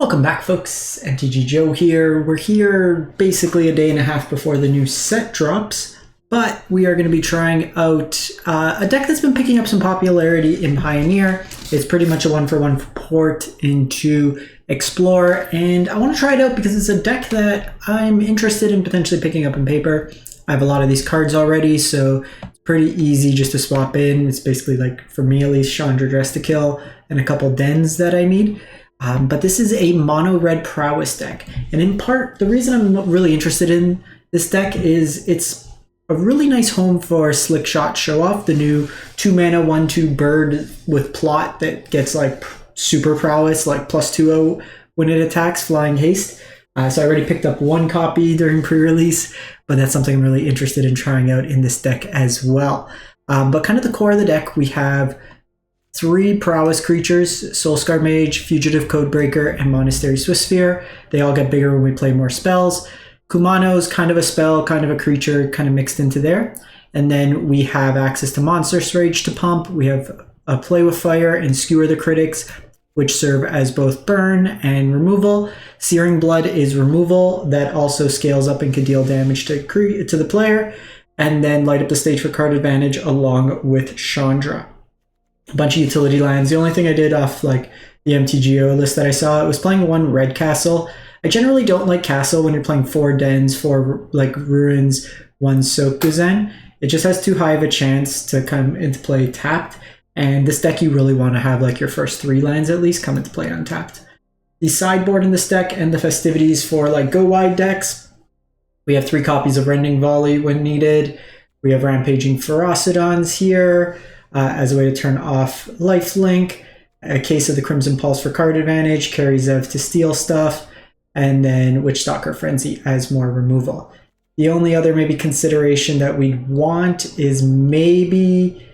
Welcome back, folks. MTGO here. We're here basically a day and a half before the new set drops, but we are going to be trying out a deck that's been picking up some popularity in Pioneer. It's pretty much a one-for-one port into Explorer, and I want to try it out because it's a deck that I'm interested in potentially picking up in paper. I have a lot of these cards already, so it's pretty easy just to swap in. It's basically like, for me at least, Chandra Dress to Kill and a couple dens that I need. But this is a mono red prowess deck, and in part the reason I'm really interested in this deck is it's a really nice home for Slickshot Showoff, the new 2-mana 1/2 bird with plot that gets like super prowess, like +2/0 when it attacks, flying haste. So I already picked up one copy during pre-release, but that's something I'm really interested in trying out in this deck as well. But kind of the core of the deck, we have 3 prowess creatures: Soulscar Mage, Fugitive Codebreaker, and Monastery Swiftspear. They all get bigger when we play more spells. Kumano's kind of a spell, kind of a creature, kind of mixed into there. And then we have access to Monstrous Rage to pump. We have a Play with Fire and Skewer the Critics, which serve as both burn and removal. Searing Blood is removal. That also scales up and can deal damage to the player. And then light up the stage for card advantage along with Chandra. A bunch of utility lands. The only thing I did off like the MTGO list that I saw, it was playing 1 red castle. I generally don't like castle when you're playing 4 dens, 4 like ruins, 1 Kakkazan. It just has too high of a chance to come into play tapped. And this deck, you really want to have like your first 3 lands at least come into play untapped. The sideboard in this deck and the festivities for like go wide decks. We have 3 copies of Rending Volley when needed. We have Rampaging Ferocidons here. As a way to turn off Lifelink, a case of the Crimson Pulse for card advantage, Carry Zev to steal stuff, and then Witchstalker Frenzy as more removal. The only other maybe consideration that we'd want is maybe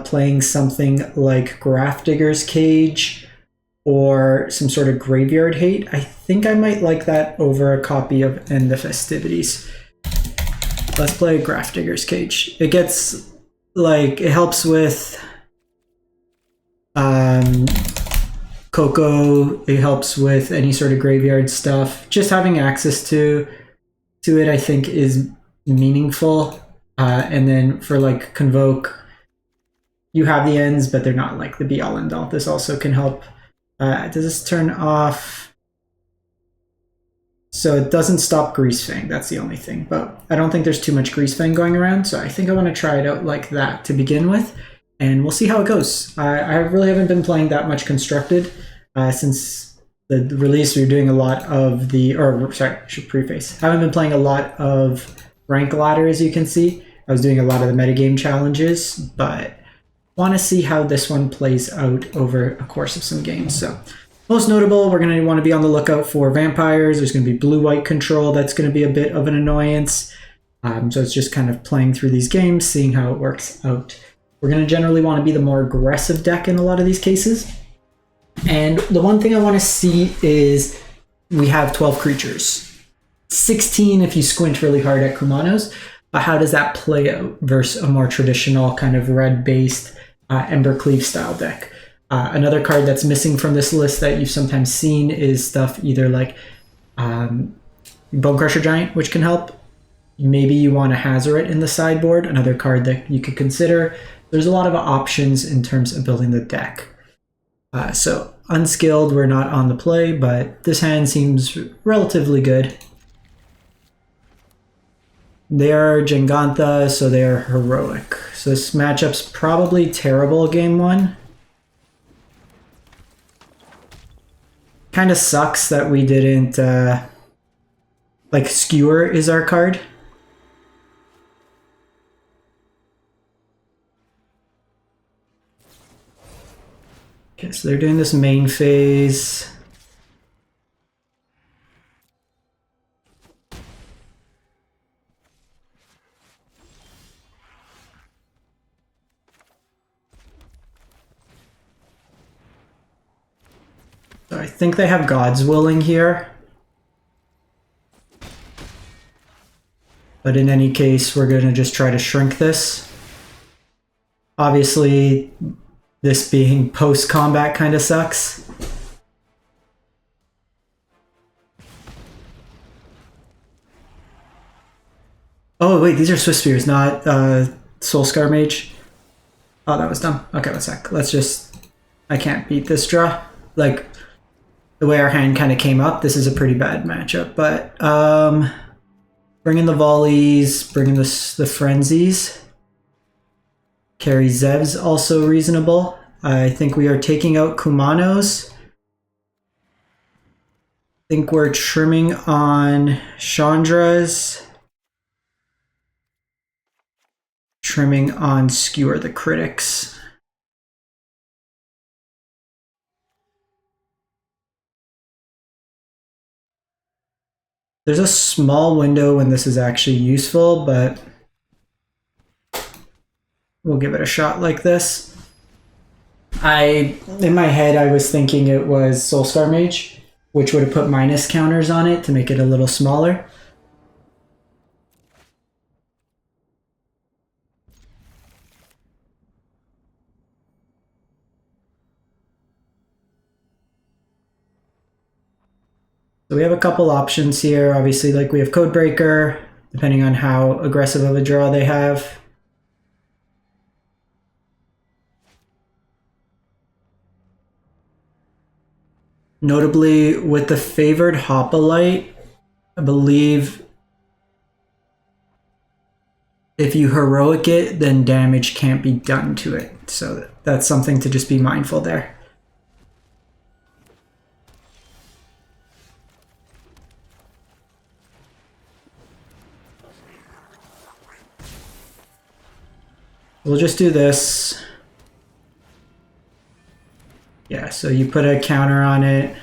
playing something like Grafdigger's Cage or some sort of Graveyard Hate. I think I might like that over a copy of End the Festivities. Let's play Grafdigger's Cage. It gets... like, it helps with Coco, it helps with any sort of graveyard stuff. Just having access to it, I think, is meaningful. And then for, like, Convoke, you have the ends, but they're not, like, the be-all, end-all. This also can help. Does this turn off? So it doesn't stop Greasefang, that's the only thing. But I don't think there's too much Greasefang going around, so I think I want to try it out like that to begin with. And we'll see how it goes. I really haven't been playing that much Constructed since the release. We were doing a lot of the... I should preface. Haven't been playing a lot of Rank Ladder, as you can see. I was doing a lot of the metagame challenges, but want to see how this one plays out over a course of some games. So... most notable, we're going to want to be on the lookout for vampires. There's going to be blue-white control. That's going to be a bit of an annoyance. So it's just kind of playing through these games, seeing how it works out. We're going to generally want to be the more aggressive deck in a lot of these cases. And the one thing I want to see is we have 12 creatures. 16 if you squint really hard at Kumano's. But how does that play out versus a more traditional kind of red-based Embercleave style deck? Another card that's missing from this list that you've sometimes seen is stuff either like Bonecrusher Giant, which can help. Maybe you want to Hazoret in the sideboard, another card that you could consider. There's a lot of options in terms of building the deck. So unskilled, we're not on the play, but this hand seems relatively good. They are Jengantha, so they are heroic. So this matchup's probably terrible game 1. Kind of sucks that we didn't, like, Skewer is our card. Okay, so they're doing this main phase. So I think they have God's Willing here. But in any case, we're going to just try to shrink this. Obviously, this being post-combat kind of sucks. Oh wait, these are Swift Spears, not Soulscar Mage. Oh, that was dumb. Okay, one sec. Let's just... I can't beat this draw. Like, the way our hand kind of came up, this is a pretty bad matchup. But, bring in the volleys, bring in the frenzies. Carry Zevs, also reasonable. I think we are taking out Kumanos. I think we're trimming on Chandra's. Trimming on Skewer the Critics. There's a small window when this is actually useful, but we'll give it a shot like this. In my head, I was thinking it was Soulscar Mage, which would have put minus counters on it to make it a little smaller. So we have a couple options here. Obviously, like we have Codebreaker, depending on how aggressive of a draw they have. Notably, with the favored Hoplite, I believe if you heroic it, then damage can't be done to it. So that's something to just be mindful there. We'll just do this. Yeah, so you put a counter on it.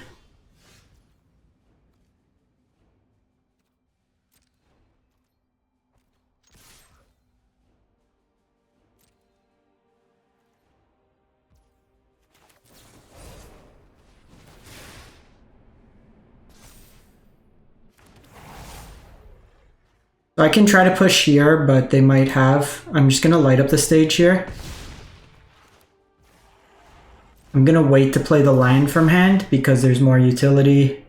So I can try to push here, but they might have. I'm just going to light up the stage here. I'm going to wait to play the land from hand because there's more utility.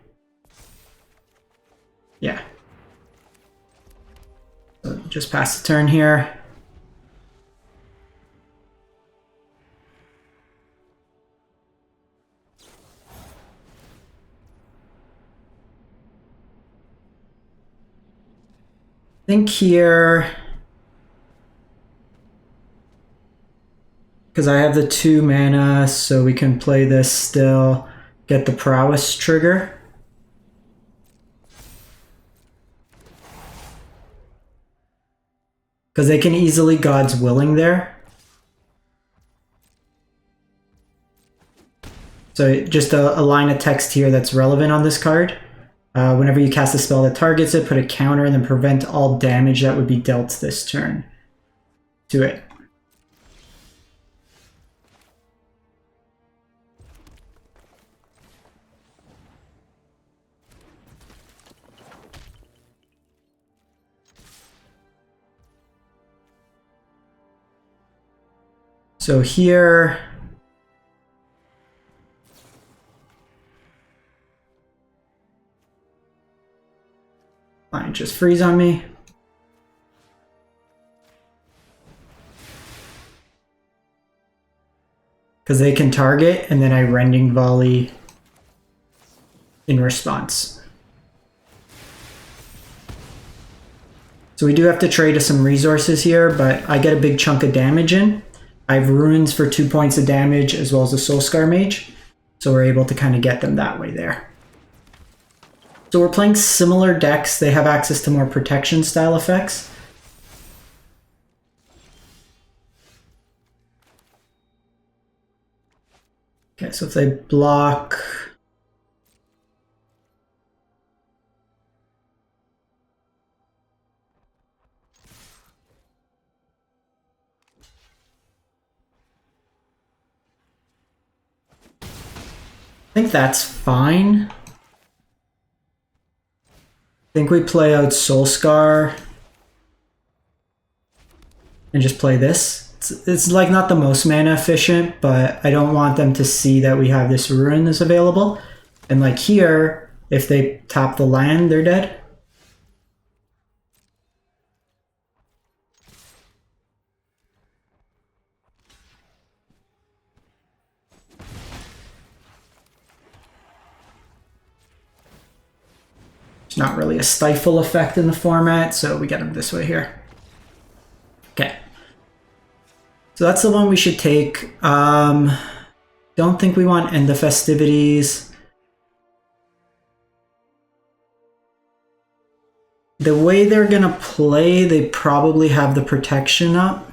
Yeah. So just pass the turn here. I think here, because I have the 2 mana, so we can play this still, get the Prowess trigger. Because they can easily God's Willing there. So just a line of text here that's relevant on this card. Whenever you cast a spell that targets it, put a counter and then prevent all damage that would be dealt this turn to it. So here, fine, just freeze on me. Because they can target, and then I Rending Volley in response. So we do have to trade to some resources here, but I get a big chunk of damage in. I have Ruins for 2 points of damage, as well as a Soulscar Mage. So we're able to kind of get them that way there. So we're playing similar decks. They have access to more protection style effects. Okay, so if they block... I think that's fine. I think we play out Soulscar and just play this. It's like not the most mana efficient, but I don't want them to see that we have this Ruin is available. And like here, if they tap the land, they're dead. There's not really a stifle effect in the format, so we get him this way here. Okay. So that's the one we should take. Don't think we want End of Festivities. The way they're gonna play, they probably have the protection up.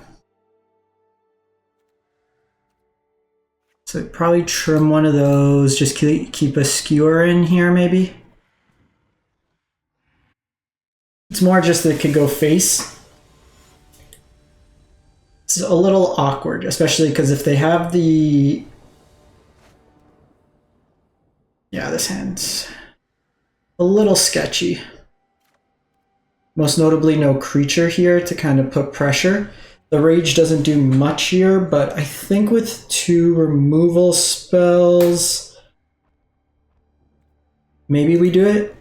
So probably trim one of those, just keep a skewer in here maybe. It's more just that it could go face. It's a little awkward, especially because if they have the... Yeah, this hand's a little sketchy. Most notably, no creature here to kind of put pressure. The Rage doesn't do much here, but I think with 2 removal spells, maybe we do it.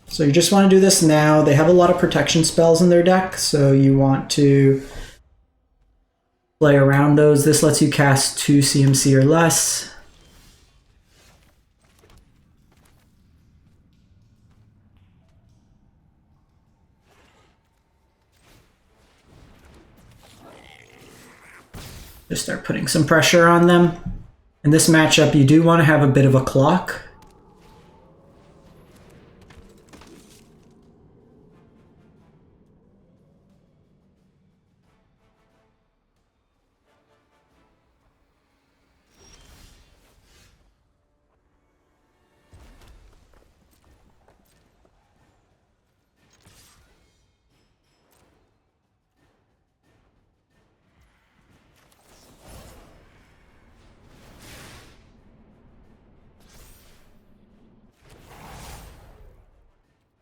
So you just want to do this now. They have a lot of protection spells in their deck, so you want to play around those. This lets you cast 2 CMC or less. Just start putting some pressure on them. In this matchup, you do want to have a bit of a clock.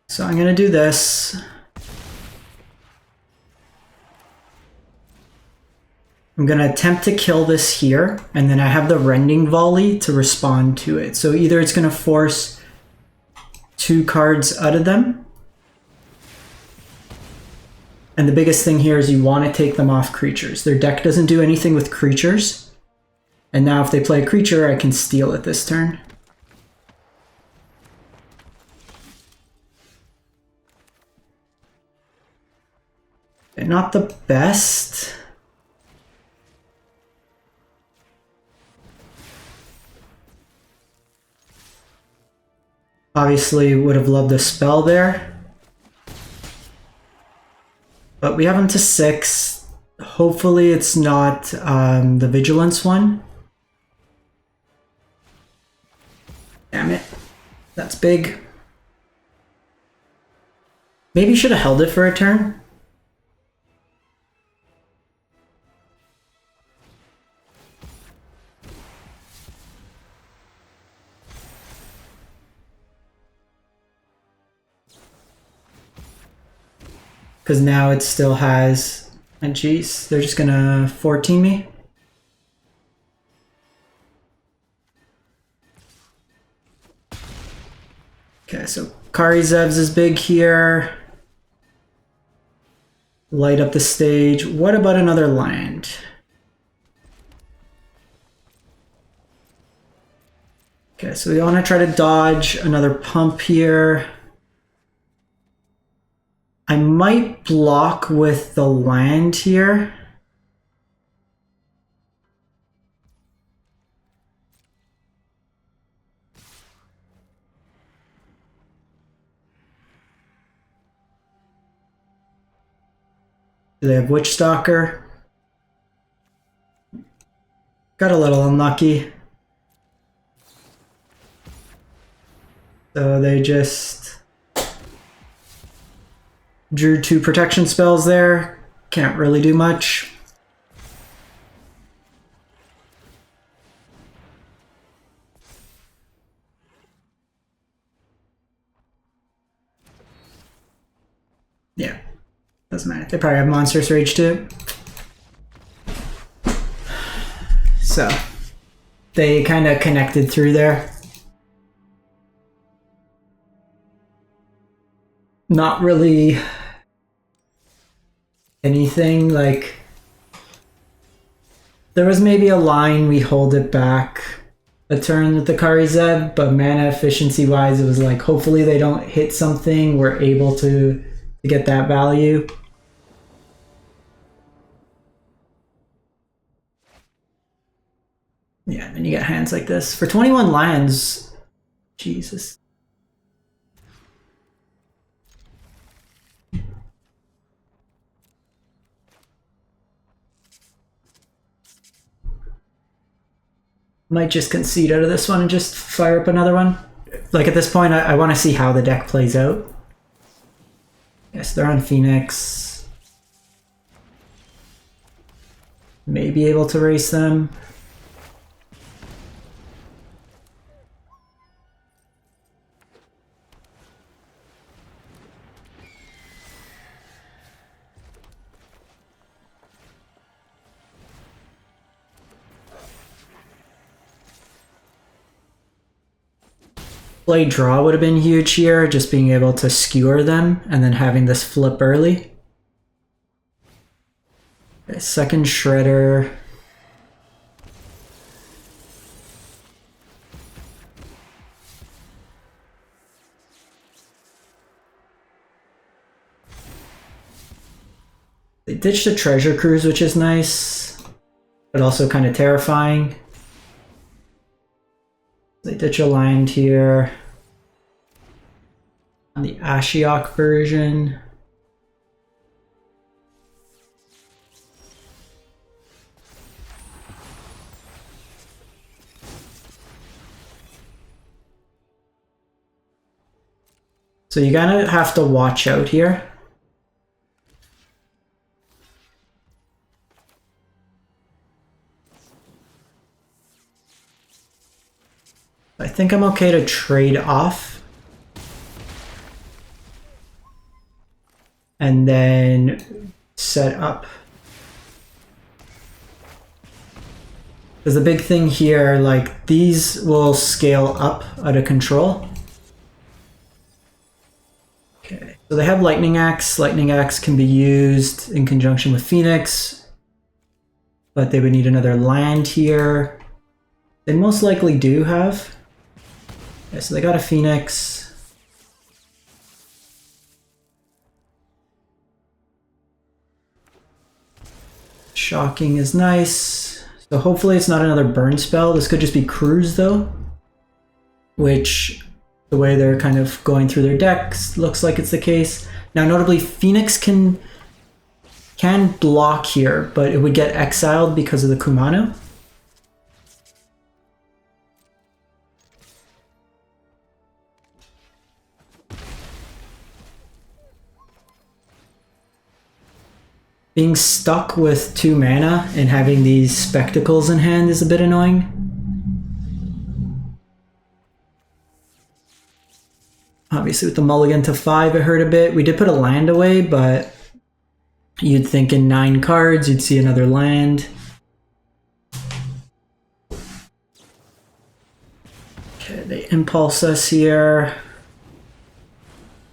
So I'm going to do this. I'm going to attempt to kill this here, and then I have the Rending Volley to respond to it. So either it's going to force 2 cards out of them, and the biggest thing here is you want to take them off creatures. Their deck doesn't do anything with creatures, and now if they play a creature, I can steal it this turn. Not the best. Obviously would have loved a spell there. But we have him to 6. Hopefully it's not the Vigilance one. Damn it. That's big. Maybe should have held it for a turn. Because now it still has, and geez, they're just gonna 14 me. Okay, so Kari Zevs is big here. Light up the stage. What about another land? Okay, so we want to try to dodge another pump here. I might block with the land here. Do they have Witchstalker? Got a little unlucky. So they just drew 2 protection spells there. Can't really do much. Yeah, doesn't matter. They probably have Monstrous Rage too. So they kind of connected through there. not really anything. Like, there was maybe a line we hold it back a turn with the Karizeb, but mana efficiency wise, it was like, hopefully they don't hit something, we're able to get that value. Yeah, and you get hands like this. For 21 lands, Jesus. Might just concede out of this one and just fire up another one. Like, at this point, I want to see how the deck plays out. Yes, they're on Phoenix. May be able to race them. Play draw would have been huge here, just being able to skewer them and then having this flip early. Okay, second Shredder. They ditched the Treasure Cruise, which is nice, but also kind of terrifying. They ditch a land here on the Ashiok version. So you gotta have to watch out here. I think I'm okay to trade off. And then set up. Because the big thing here, like, these will scale up out of control. Okay, so they have Lightning Axe. Lightning Axe can be used in conjunction with Phoenix, but they would need another land here. They most likely do have. Okay, so they got a Phoenix. Shocking is nice. So hopefully it's not another burn spell. This could just be Cruise though, which the way they're kind of going through their decks looks like it's the case. Now notably Phoenix can block here, but it would get exiled because of the Kumano. Being stuck with 2 mana and having these spectacles in hand is a bit annoying. Obviously with the mulligan to 5 it hurt a bit. We did put a land away, but you'd think in 9 cards you'd see another land. Okay, they impulse us here.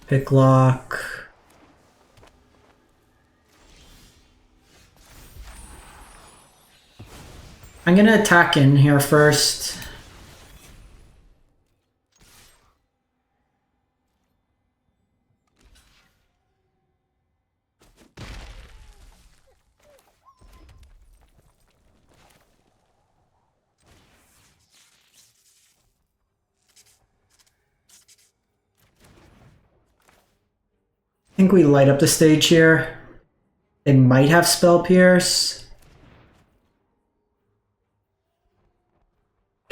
Pick lock. I'm gonna attack in here first. I think we light up the stage here. They might have Spell Pierce.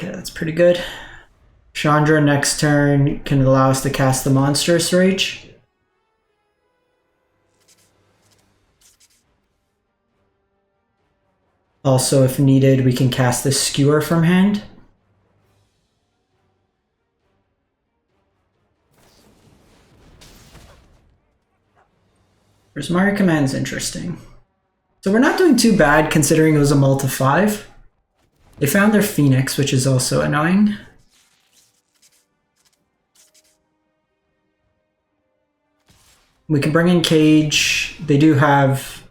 Okay, that's pretty good. Chandra next turn can allow us to cast the Monstrous Rage. Also, if needed, we can cast the Skewer from hand. Prismari Command's interesting. So we're not doing too bad considering it was a multi 5. They found their Phoenix, which is also annoying. We can bring in Cage. They do have...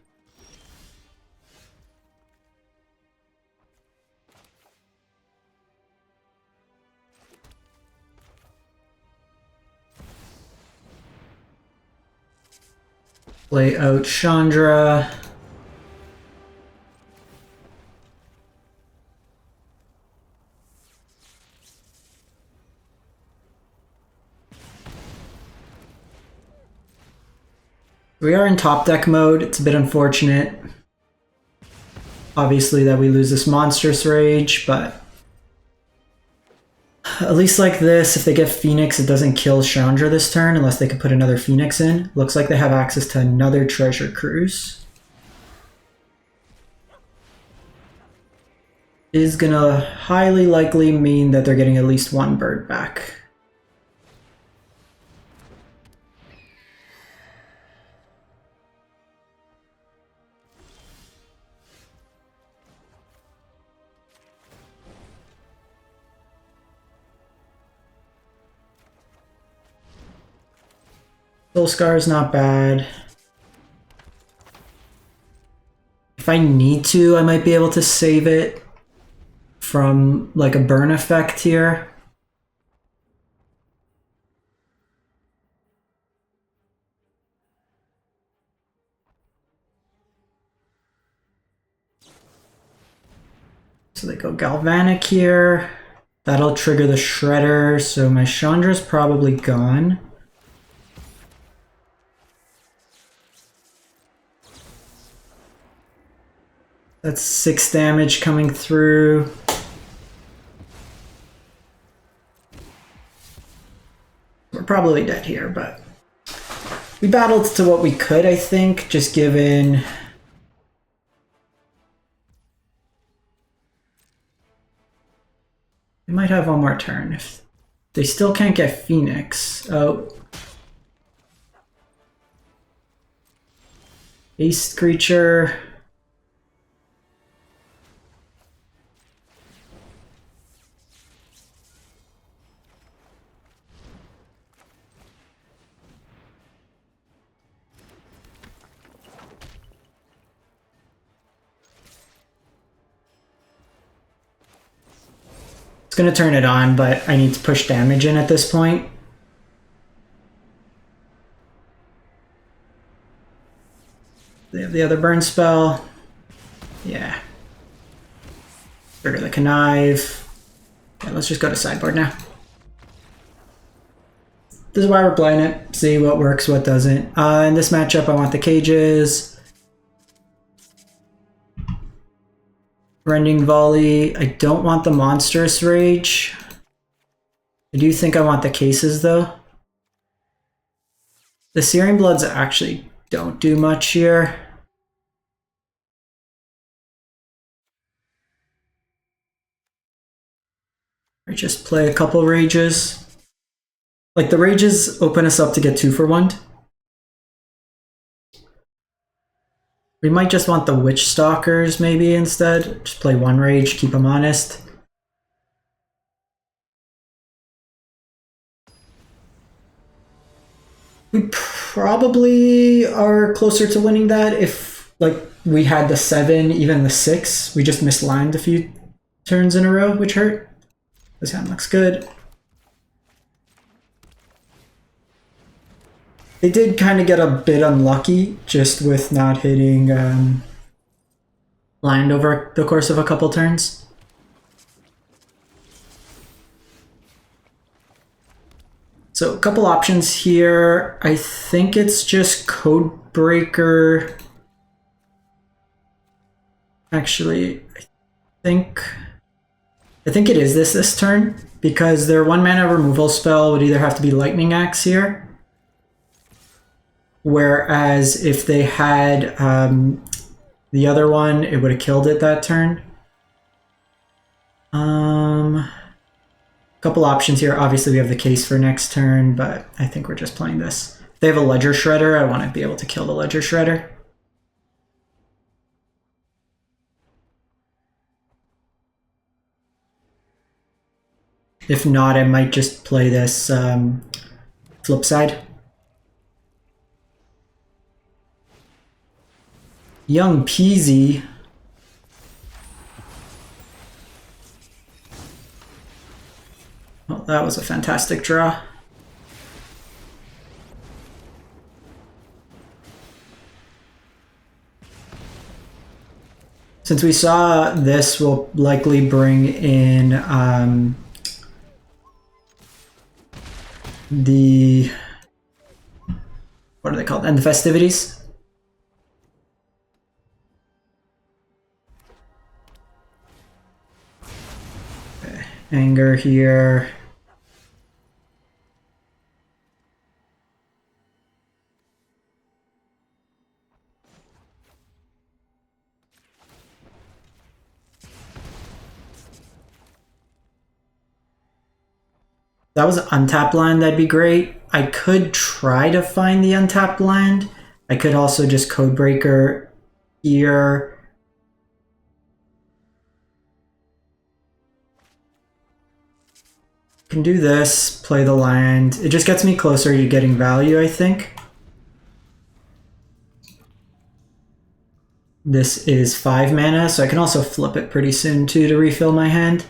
Play out Chandra. We are in top deck mode. It's a bit unfortunate, obviously, that we lose this Monstrous Rage, but at least like this, if they get Phoenix, it doesn't kill Chandra this turn unless they could put another Phoenix in. Looks like they have access to another Treasure Cruise. Is gonna highly likely mean that they're getting at least one bird back. Soul Scar is not bad. If I need to, I might be able to save it from like a burn effect here. So they go Galvanic here. That'll trigger the Shredder, so my Chandra's probably gone. That's 6 damage coming through. We're probably dead here, but we battled to what we could, I think, just given... We might have one more turn. If they still can't get Phoenix. Oh. Beast creature. It's going to turn it on, but I need to push damage in at this point. They have the other burn spell. Yeah. Trigger the Connive. Yeah, let's just go to sideboard now. This is why we're playing it. See what works, what doesn't. In this matchup, I want the cages. Rending Volley. I don't want the Monstrous Rage. I do think I want the cases, though. The Searing Bloods actually don't do much here. I just play a couple Rages. Like, the Rages open us up to get 2 for 1. We might just want the Witch Stalkers maybe instead. Just play 1 Rage, keep them honest. We probably are closer to winning that if like we had the 7, even the 6. We just mislined a few turns in a row, which hurt. This hand looks good. They did kind of get a bit unlucky just with not hitting land over the course of a couple turns. So a couple options here. I think it's just Codebreaker. Actually, I think it is this turn because their 1 mana removal spell would either have to be Lightning Axe here. Whereas if they had the other one, it would have killed it that turn. Couple options here. Obviously, we have the case for next turn, but I think we're just playing this. If they have a Ledger Shredder, I want to be able to kill the Ledger Shredder. If not, I might just play this flip side. Young Peasy. Well, that was a fantastic draw. Since we saw this, we'll likely bring in the, what are they called? And the festivities. Okay. Anger here. That was an untapped land, that'd be great. I could try to find the untapped land. I could also just Codebreaker here. Can do this, play the land. It just gets me closer to getting value, I think. This is 5 mana, so I can also flip it pretty soon too to refill my hand.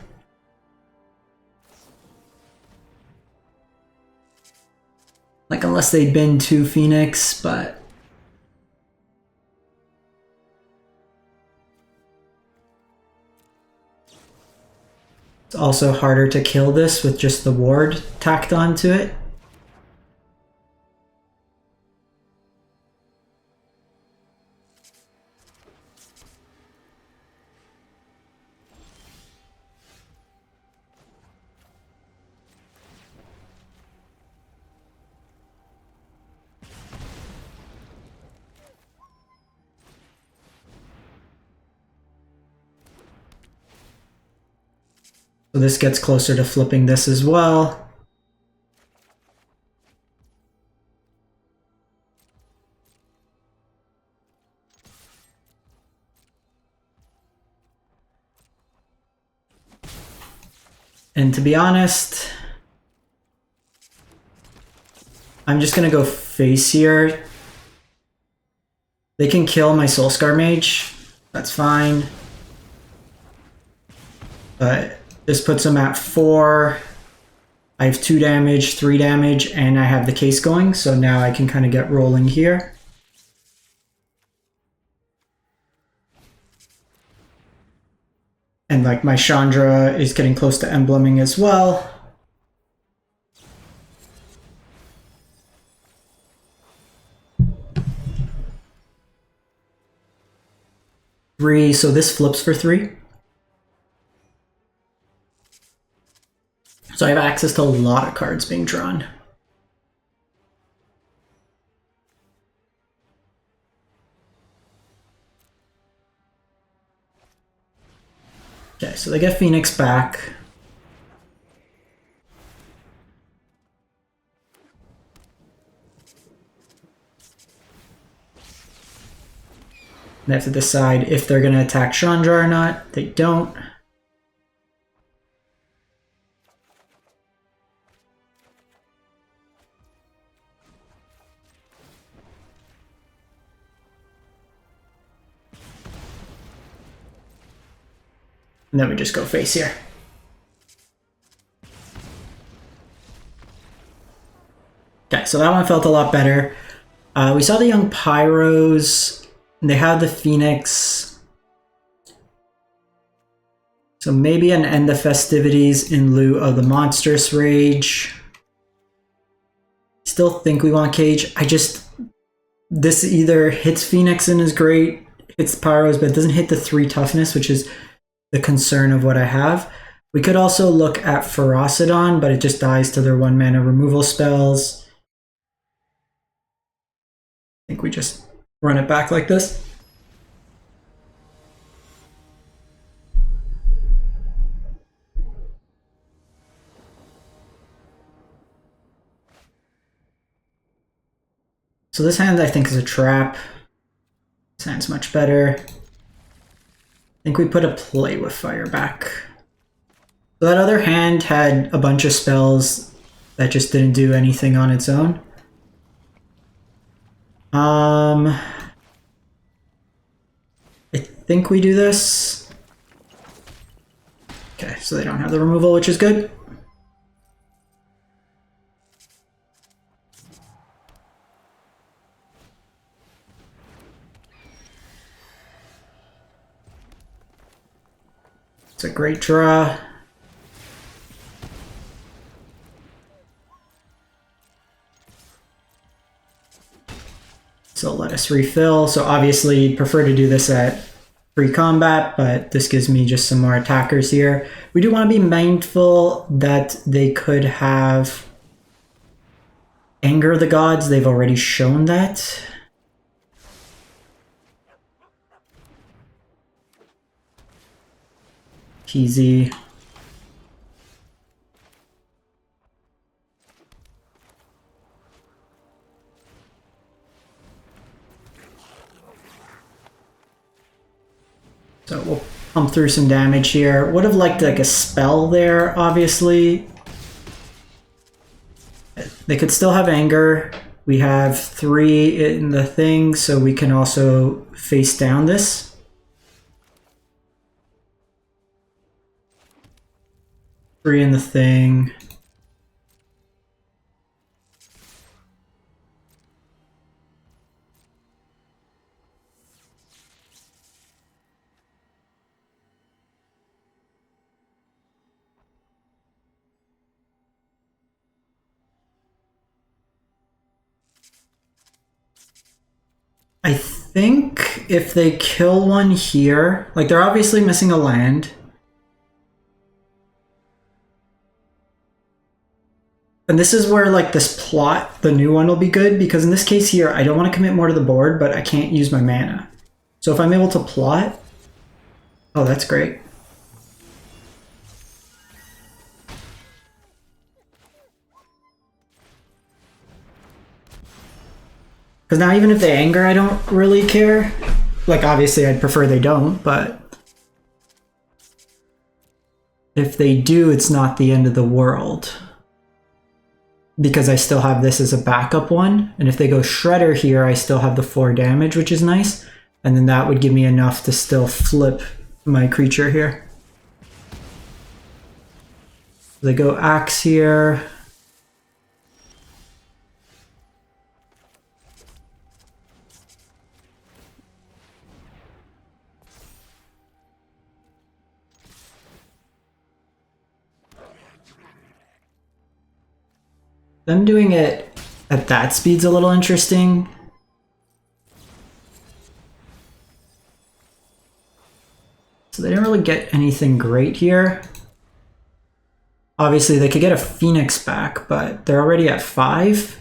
Like, unless they'd been 2 Phoenix, but... It's also harder to kill this with just the ward tacked onto it. So this gets closer to flipping this as well. And to be honest, I'm just gonna go face here. They can kill my Soulscar Mage, that's fine. But this puts them at 4. I have 2 damage, 3 damage, and I have the case going, so now I can kind of get rolling here. And like my Chandra is getting close to embleming as well. Three, so this flips for 3. So I have access to a lot of cards being drawn. Okay, so they get Phoenix back. They have to decide if they're going to attack Chandra or not. They don't. And then we just go face here. Okay, so that one felt a lot better. We saw the young Pyros. They had the Phoenix. So maybe an end the festivities in lieu of the Monstrous Rage. Still think we want Cage. This either hits Phoenix and is great, hits Pyros, but it doesn't hit the 3 toughness, which is the concern of what I have. We could also look at Ferocidon, but it just dies to their 1 mana removal spells. I think we just run it back like this. So this hand I think is a trap. This hand's much better. I think we put a Play with Fire back. So that other hand had a bunch of spells that just didn't do anything on its own. think we do this. Okay, so they don't have the removal, which is good. It's a great draw. So let us refill. So obviously you'd prefer to do this at pre-combat, but this gives me just some more attackers here. We do want to be mindful that they could have Anger the Gods. They've already shown that. Easy. So we'll pump through some damage here. Would have liked like a spell there, obviously. They could still have Anger. We have 3 in the thing, so we can also face down this. Three in the thing. I think if they kill one here, like they're obviously missing a land. And this is where like this plot, the new one, will be good, because in this case here, I don't want to commit more to the board, but I can't use my mana. So if I'm able to plot, oh, that's great. Because now even if they Anger, I don't really care. Like obviously I'd prefer they don't, but if they do, it's not the end of the world. Because I still have this as a backup one, and if they go Shredder here, I still have the 4 damage, which is nice, and then that would give me enough to still flip my creature here. They go Axe here. Them doing it at that speed's a little interesting. So they didn't really get anything great here. Obviously they could get a Phoenix back, but they're already at 5.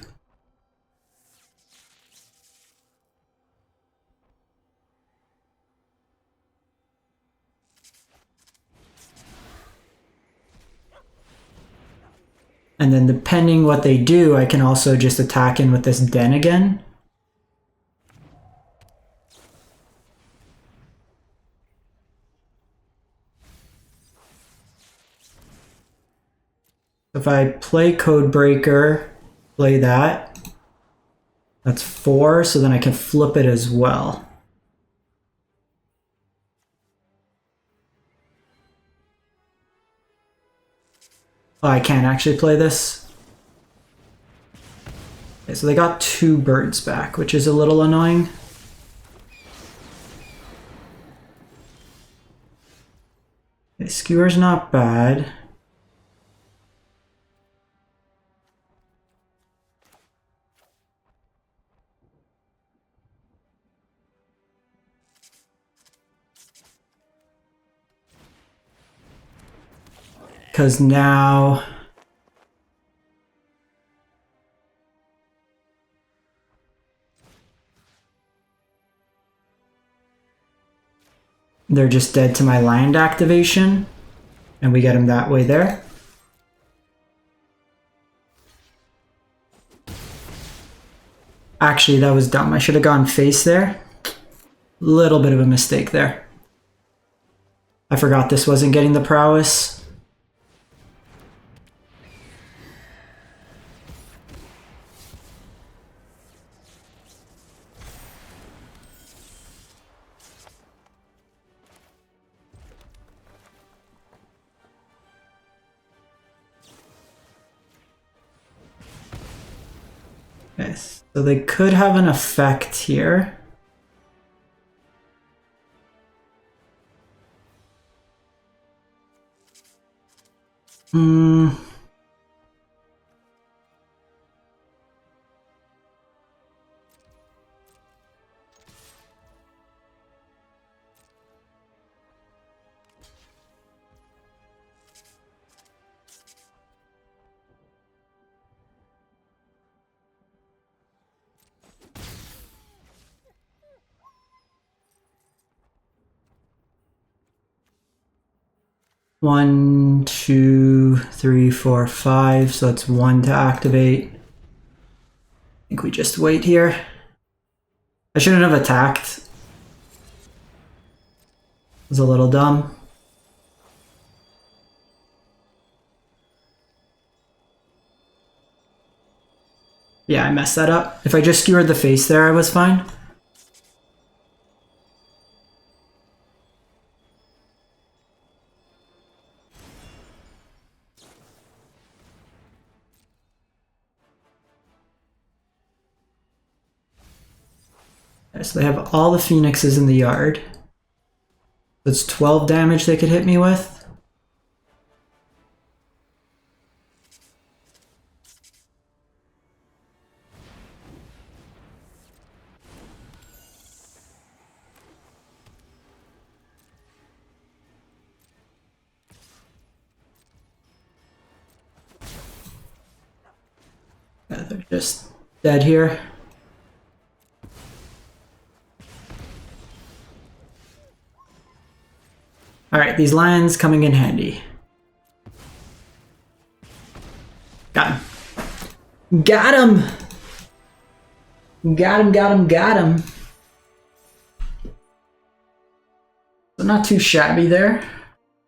And then depending what they do, I can also just attack in with this Den again. If I play Codebreaker, play that, that's 4, so then I can flip it as well. Oh, I can't actually play this. Okay, so they got 2 birds back, which is a little annoying. Okay, Skewer's not bad. Because now they're just dead to my land activation, and we get them that way there. Actually, that was dumb. I should have gone face there. Little bit of a mistake there. I forgot this wasn't getting the prowess. Okay, so they could have an effect here. Hmm. One, two, three, four, five. So that's one to activate. I think we just wait here. I shouldn't have attacked. It was a little dumb. Yeah, I messed that up. If I just skewered the face there, I was fine. Okay, so they have all the phoenixes in the yard. That's 12 damage they could hit me with. Yeah, they're just dead here. Alright, these lands coming in handy. Got him. Got him! Got him, got him, got him. So not too shabby there.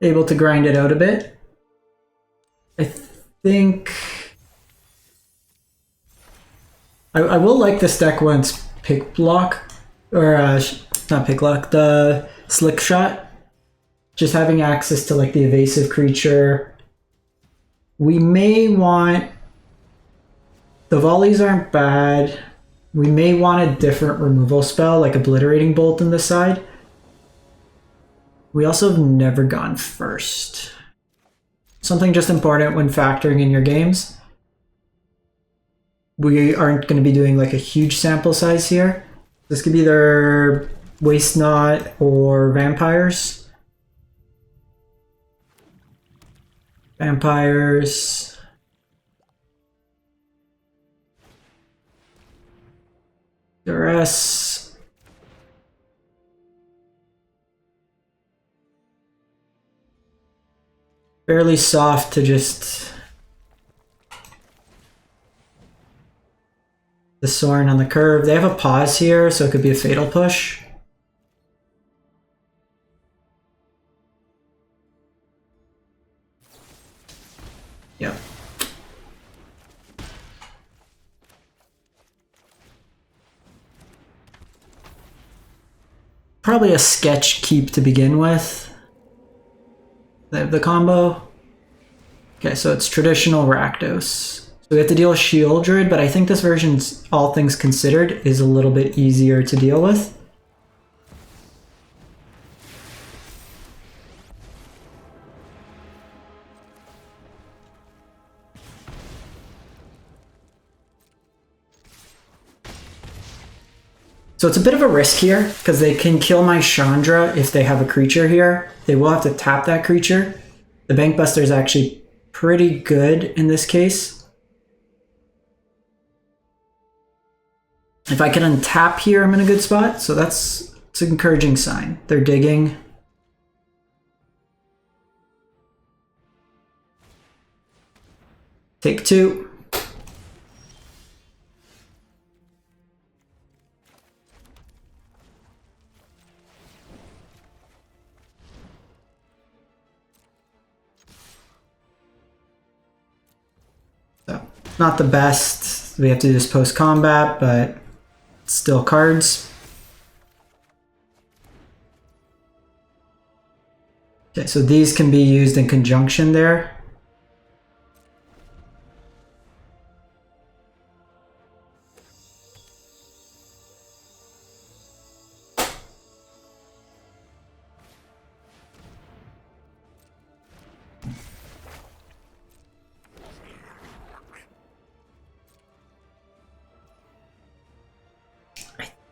Able to grind it out a bit. I think... I will like this deck once pick block, or not pick block, the slickshot. Just having access to like the evasive creature. We may want, the volleys aren't bad. We may want a different removal spell, like Obliterating Bolt on the side. We also have never gone first. Something just important when factoring in your games. We aren't going to be doing like a huge sample size here. This could be either Waste Not or Vampires. Vampires. Duress. Fairly soft to just the Sorin on the curve. They have a pause here, so it could be a fatal push. Yep. Probably a sketch keep to begin with. They have the combo. Okay, so it's traditional Rakdos. So we have to deal with Shieldred, but I think this version, all things considered, is a little bit easier to deal with. So it's a bit of a risk here, because they can kill my Chandra if they have a creature here. They will have to tap that creature. The Bankbuster is actually pretty good in this case. If I can untap here, I'm in a good spot. So it's an encouraging sign. They're digging. Take two. So, not the best. We have to do this post-combat, but still cards. Okay, so these can be used in conjunction there.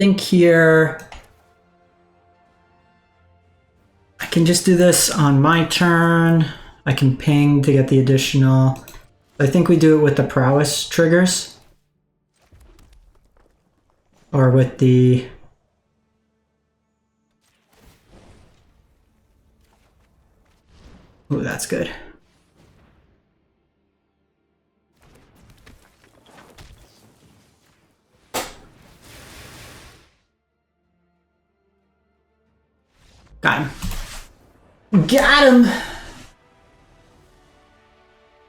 think here I can just do this on my turn. I can ping to get the additional. I think we do it with the prowess triggers. Or with the... Ooh, that's good. Got him. Got him!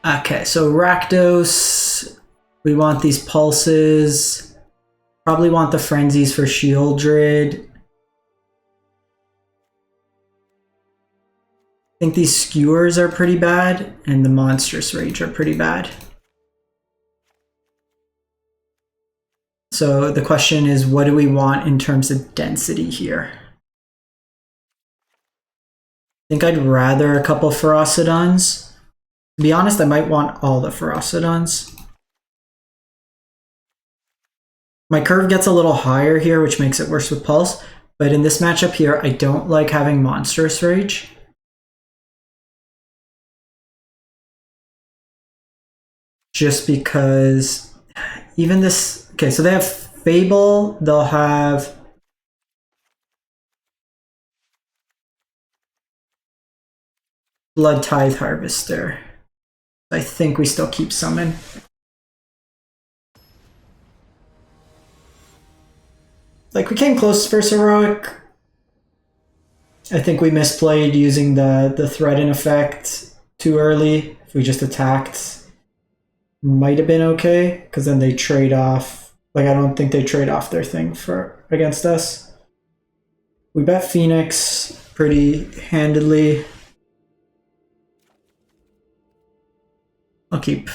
Okay, so Rakdos. We want these pulses. Probably want the frenzies for Shieldred. I think these skewers are pretty bad, and the Monstrous Rage are pretty bad. So the question is, what do we want in terms of density here? I think I'd rather a couple Ferocidons. To be honest, I might want all the Ferocidons. My curve gets a little higher here, which makes it worse with Pulse. But in this matchup here, I don't like having Monstrous Rage. Just because even this... Okay, so they have Fable, they'll have... Blood Tithe Harvester. I think we still keep Summon. Like, we came close for Heroic. I think we misplayed using the Threaten effect too early. If we just attacked, might have been okay, because then they trade off. Like, I don't think they trade off their thing for against us. We bet Phoenix pretty handedly. I'll keep.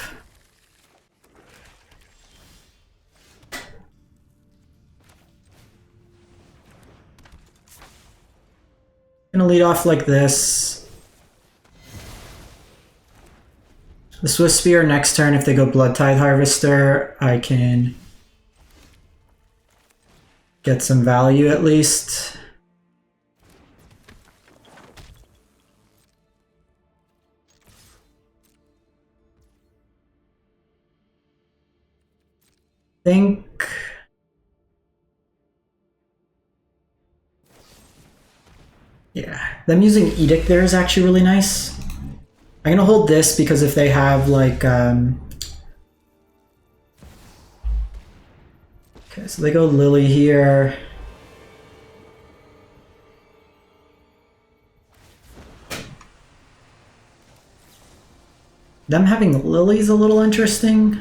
Gonna lead off like this. The Swift Spear next turn, if they go Blood Tithe Harvester, I can get some value at least. Think yeah, them using Edict there is actually really nice. I'm gonna hold this because if they have like okay, so they go Lily here. Them having Lily's a little interesting.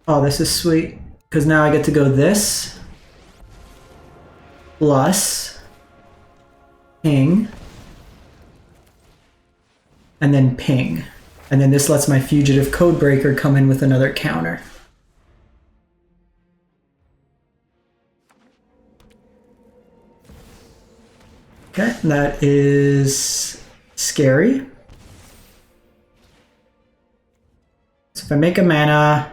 Oh, this is sweet, because now I get to go this, plus, ping, and then ping. And then this lets my Fugitive Codebreaker come in with another counter. Okay, that is scary. So if I make a mana,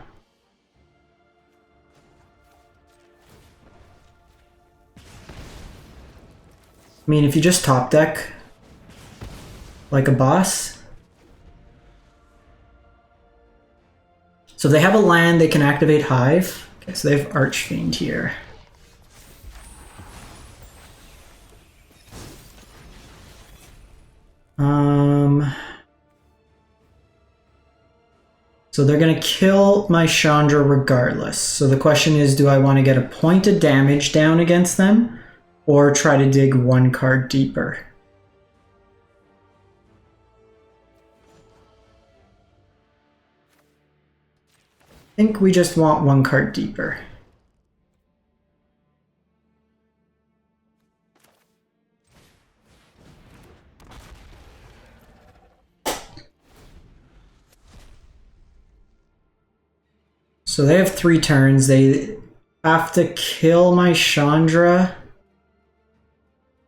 I mean, if you just top deck like a boss. So if they have a land, they can activate Hive. Okay, so they have Archfiend here. So they're going to kill my Chandra regardless. So the question is, do I want to get a point of damage down against them, or try to dig one card deeper? I think we just want one card deeper. So they have 3 turns. They have to kill my Chandra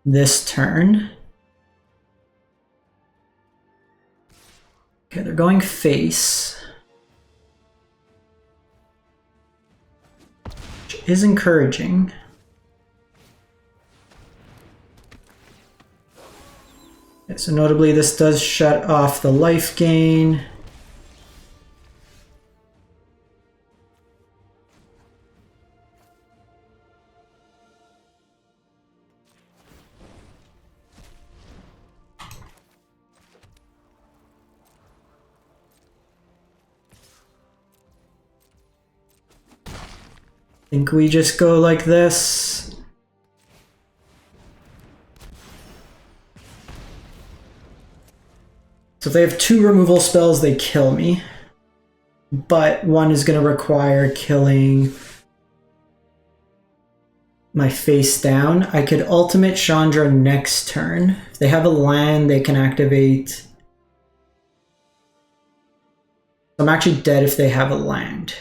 this turn. Okay, they're going face. Which is encouraging. Okay, so notably this does shut off the life gain. I think we just go like this. So if they have 2 removal spells, they kill me. But one is going to require killing my face down. I could ultimate Chandra next turn. If they have a land, they can activate. I'm actually dead if they have a land.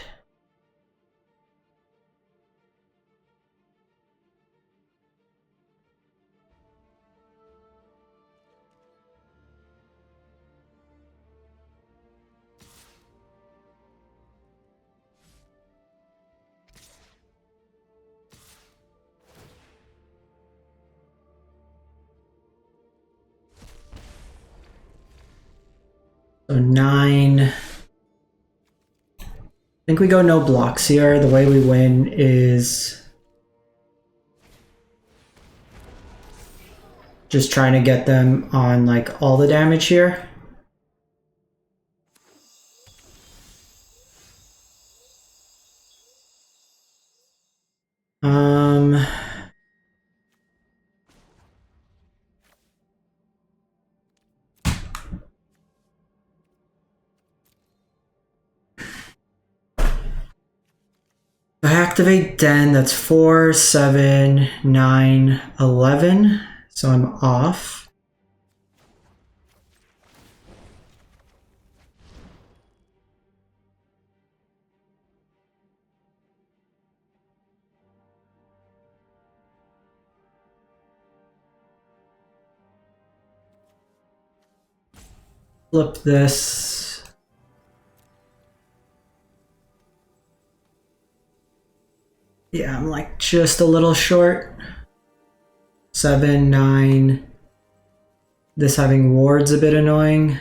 So 9. I think we go no blocks here. The way we win is just trying to get them on like all the damage here. If I activate Den, that's 4, 7, 9, 11. So I'm off. Flip this. Yeah, I'm like just a little short. 7, 9. This having ward's a bit annoying.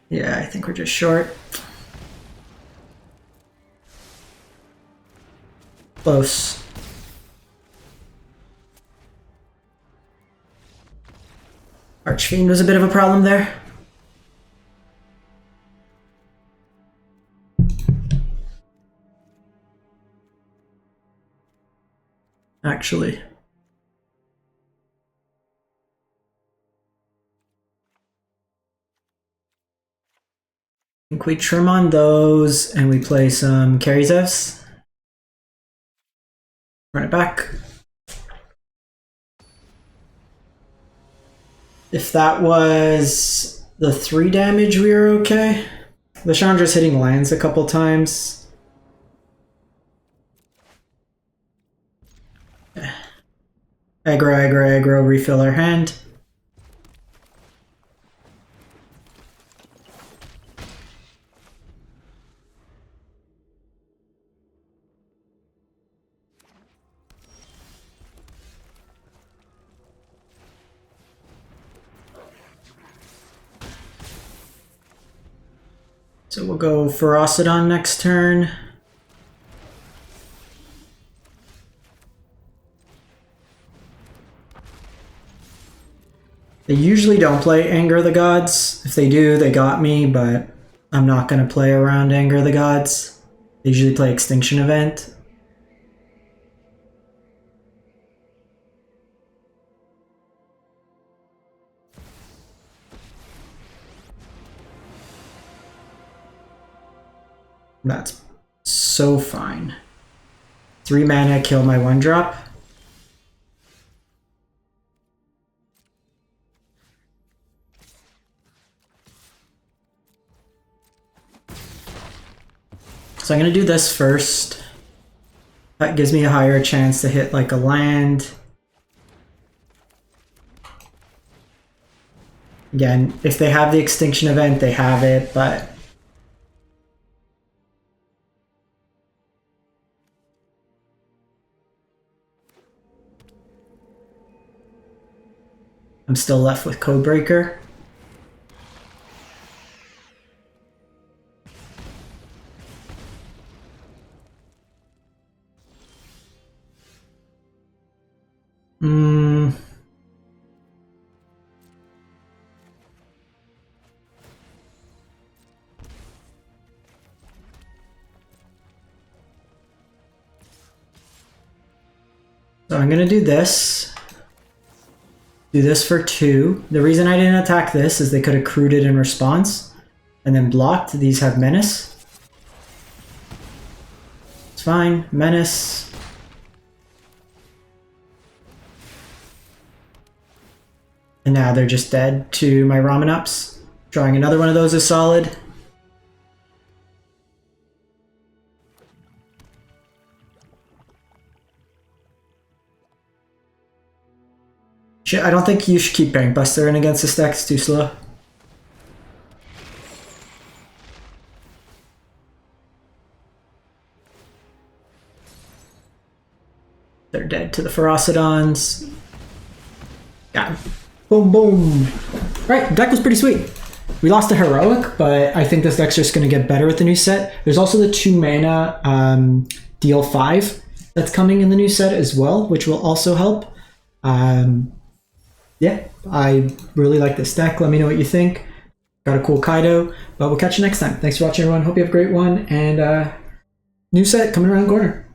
Yeah, I think we're just short. Close. Archfiend was a bit of a problem there. Actually. I think we trim on those and we play some Kakkazan. Run it back. If that was the 3 damage, we were okay. The Chandra's hitting lands a couple times. Aggro, aggro, aggro, refill our hand. So we'll go Ferocidon next turn. They usually don't play Anger the Gods. If they do, they got me, but I'm not going to play around Anger the Gods. They usually play Extinction Event. That's so fine. 3 mana, kill my 1-drop. So I'm going to do this first. That gives me a higher chance to hit like a land. Again, if they have the extinction event, they have it, but I'm still left with Codebreaker. So I'm gonna do this. Do this for 2. The reason I didn't attack this is they could have crewed it in response and then blocked. These have Menace. It's fine. Menace. And now they're just dead to my Ramunaps. Drawing another one of those is solid. I don't think you should keep Bankbuster in against this deck, it's too slow. They're dead to the Ferocidons. Got him. Boom, boom. Right, deck was pretty sweet. We lost a Heroic, but I think this deck's just going to get better with the new set. There's also the 2 mana deal 5 that's coming in the new set as well, which will also help. Yeah, I really like this deck. Let me know what you think. Got a cool Kaido, but we'll catch you next time. Thanks for watching, everyone. Hope you have a great one, and new set coming around the corner.